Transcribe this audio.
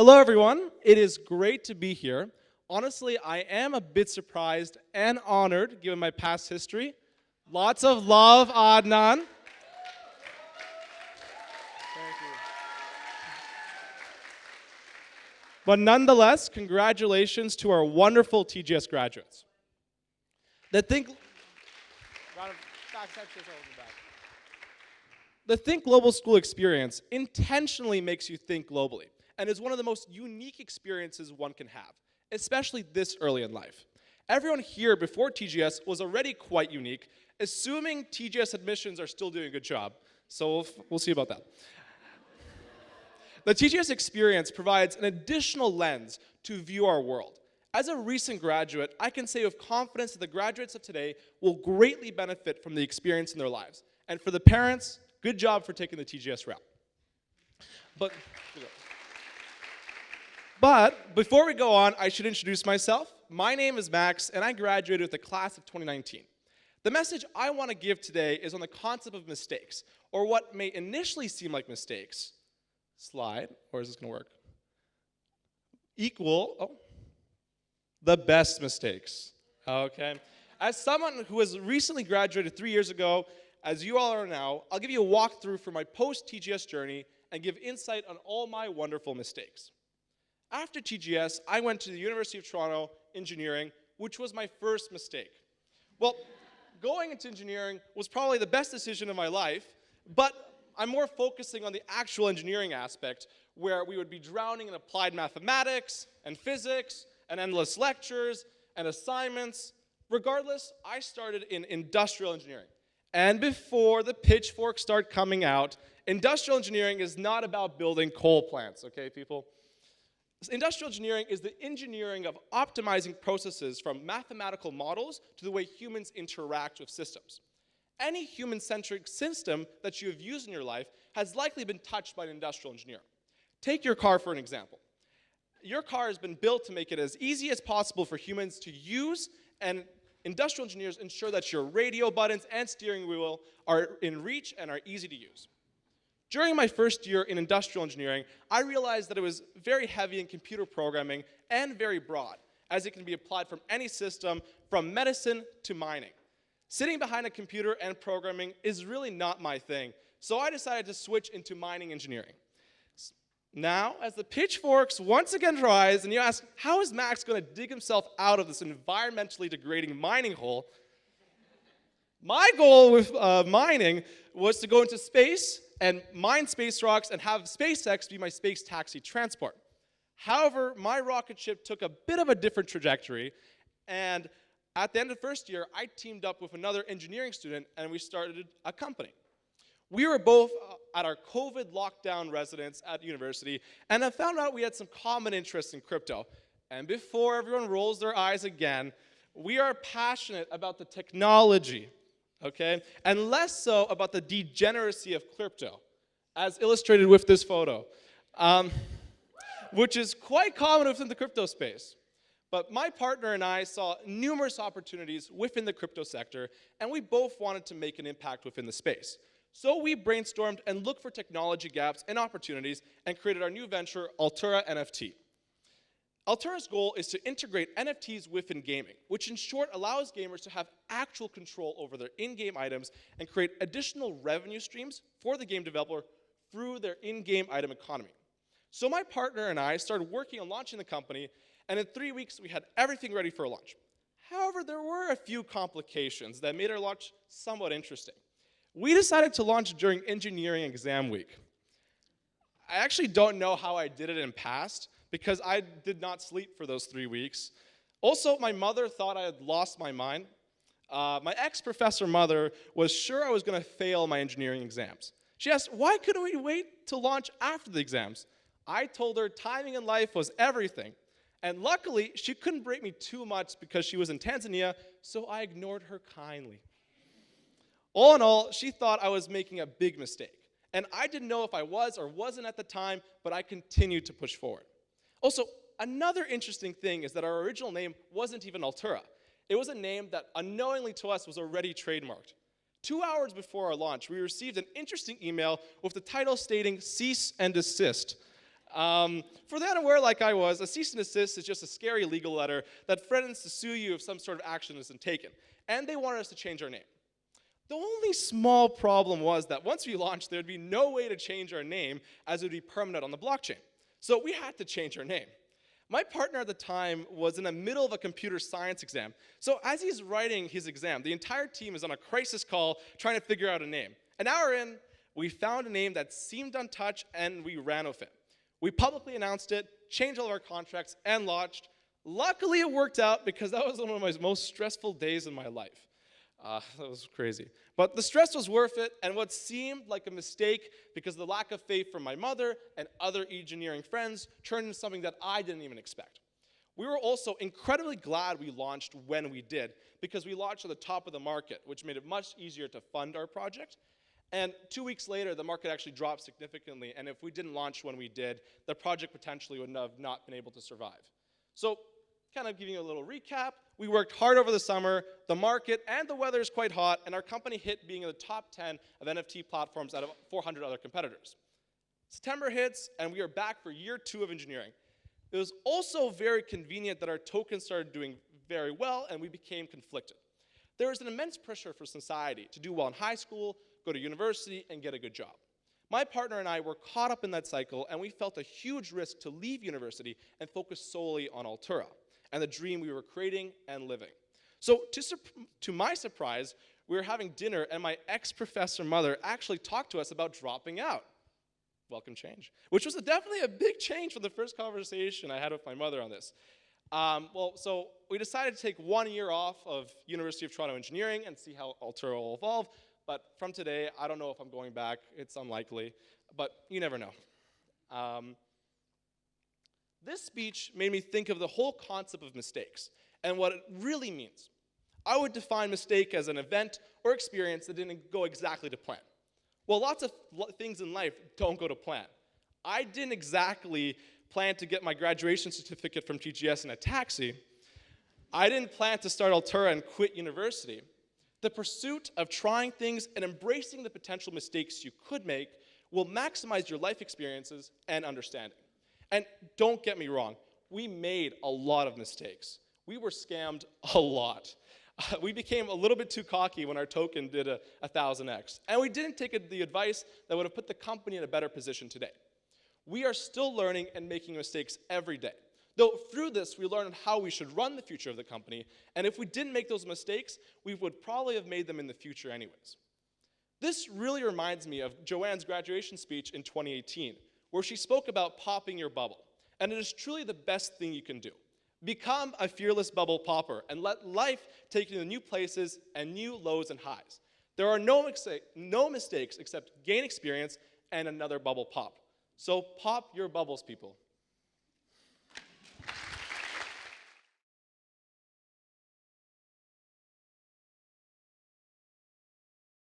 Hello, everyone. It is great to be here. Honestly, I am a bit surprised and honored given my past history. Lots of love, Adnan. Thank you. But nonetheless, congratulations to our wonderful TGS graduates. The Think Global School experience intentionally makes you think globally and is one of the most unique experiences one can have, especially this early in life. Everyone here before TGS was already quite unique, assuming TGS admissions are still doing a good job. So we'll see about that. The TGS experience provides an additional lens to view our world. As a recent graduate, I can say with confidence that the graduates of today will greatly benefit from the experience in their lives. And for the parents, good job for taking the TGS route. But before we go on, I should introduce myself. My name is Max, and I graduated with the class of 2019. The message I want to give today is on the concept of mistakes, or what may initially seem like mistakes. Slide, or is this going to work? The best mistakes, okay? As someone who has recently graduated 3 years ago, as you all are now, I'll give you a walkthrough for my post-TGS journey and give insight on all my wonderful mistakes. After TGS, I went to the University of Toronto Engineering, which was my first mistake. Well, going into engineering was probably the best decision of my life, but I'm more focusing on the actual engineering aspect, where we would be drowning in applied mathematics and physics and endless lectures and assignments. Regardless, I started in industrial engineering. And before the pitchforks start coming out, industrial engineering is not about building coal plants, okay, people? Industrial engineering is the engineering of optimizing processes from mathematical models to the way humans interact with systems. Any human-centric system that you have used in your life has likely been touched by an industrial engineer. Take your car for an example. Your car has been built to make it as easy as possible for humans to use, and industrial engineers ensure that your radio buttons and steering wheel are in reach and are easy to use. During my first year in industrial engineering, I realized that it was very heavy in computer programming and very broad, as it can be applied from any system, from medicine to mining. Sitting behind a computer and programming is really not my thing, so I decided to switch into mining engineering. Now, as the pitchforks once again rise, and you ask, how is Max going to dig himself out of this environmentally degrading mining hole? My goal with mining was to go into space and mine space rocks and have SpaceX be my space taxi transport. However, my rocket ship took a bit of a different trajectory, and at the end of the first year, I teamed up with another engineering student, and we started a company. We were both at our COVID lockdown residence at university, and I found out we had some common interests in crypto. And before everyone rolls their eyes again, we are passionate about the technology, okay? And less so about the degeneracy of crypto, as illustrated with this photo, which is quite common within the crypto space. But my partner and I saw numerous opportunities within the crypto sector, and we both wanted to make an impact within the space. So we brainstormed and looked for technology gaps and opportunities and created our new venture, Altura NFT. Altura's goal is to integrate NFTs within gaming, which in short allows gamers to have actual control over their in-game items and create additional revenue streams for the game developer through their in-game item economy. So my partner and I started working on launching the company, and in 3 weeks we had everything ready for a launch. However, there were a few complications that made our launch somewhat interesting. We decided to launch during engineering exam week. I actually don't know how I did it in past, because I did not sleep for those 3 weeks. Also, my mother thought I had lost my mind. My ex-professor mother was sure I was going to fail my engineering exams. She asked, why couldn't we wait to launch after the exams? I told her timing in life was everything. And luckily, she couldn't break me too much because she was in Tanzania, so I ignored her kindly. All in all, she thought I was making a big mistake. And I didn't know if I was or wasn't at the time, but I continued to push forward. Also, another interesting thing is that our original name wasn't even Altura. It was a name that unknowingly to us was already trademarked. 2 hours before our launch, we received an interesting email with the title stating cease and desist. For the unaware like I was, a cease and desist is just a scary legal letter that threatens to sue you if some sort of action isn't taken. And they wanted us to change our name. The only small problem was that once we launched, there'd be no way to change our name as it would be permanent on the blockchain. So we had to change our name. My partner at the time was in the middle of a computer science exam. So as he's writing his exam, the entire team is on a crisis call trying to figure out a name. An hour in, we found a name that seemed untouched and we ran with it. We publicly announced it, changed all of our contracts, and launched. Luckily, it worked out because that was one of my most stressful days in my life. That was crazy. But the stress was worth it, and what seemed like a mistake because of the lack of faith from my mother and other engineering friends turned into something that I didn't even expect. We were also incredibly glad we launched when we did, because we launched at the top of the market, which made it much easier to fund our project. And 2 weeks later, the market actually dropped significantly, and if we didn't launch when we did, the project potentially would have not been able to survive. So, kind of giving you a little recap, we worked hard over the summer, the market and the weather is quite hot, and our company hit being in the top 10 of NFT platforms out of 400 other competitors. September hits, and we are back for year 2 of engineering. It was also very convenient that our tokens started doing very well, and we became conflicted. There was an immense pressure for society to do well in high school, go to university, and get a good job. My partner and I were caught up in that cycle, and we felt a huge risk to leave university and focus solely on Altura and the dream we were creating and living. So to my surprise, we were having dinner, and my ex-professor mother actually talked to us about dropping out. Welcome change. Which was definitely a big change from the first conversation I had with my mother on this. So we decided to take 1 year off of University of Toronto Engineering and see how Altura will evolve. But from today, I don't know if I'm going back. It's unlikely, but you never know. This speech made me think of the whole concept of mistakes and what it really means. I would define mistake as an event or experience that didn't go exactly to plan. Well, lots of things in life don't go to plan. I didn't exactly plan to get my graduation certificate from TGS in a taxi. I didn't plan to start Altura and quit university. The pursuit of trying things and embracing the potential mistakes you could make will maximize your life experiences and understanding. And don't get me wrong, we made a lot of mistakes. We were scammed a lot. We became a little bit too cocky when our token did a 1000x. And we didn't take the advice that would have put the company in a better position today. We are still learning and making mistakes every day. Though through this, we learned how we should run the future of the company, and if we didn't make those mistakes, we would probably have made them in the future anyways. This really reminds me of Joanne's graduation speech in 2018, where she spoke about popping your bubble, and it is truly the best thing you can do. Become a fearless bubble popper, and let life take you to new places and new lows and highs. There are no mistakes except gain experience and another bubble pop. So pop your bubbles, people.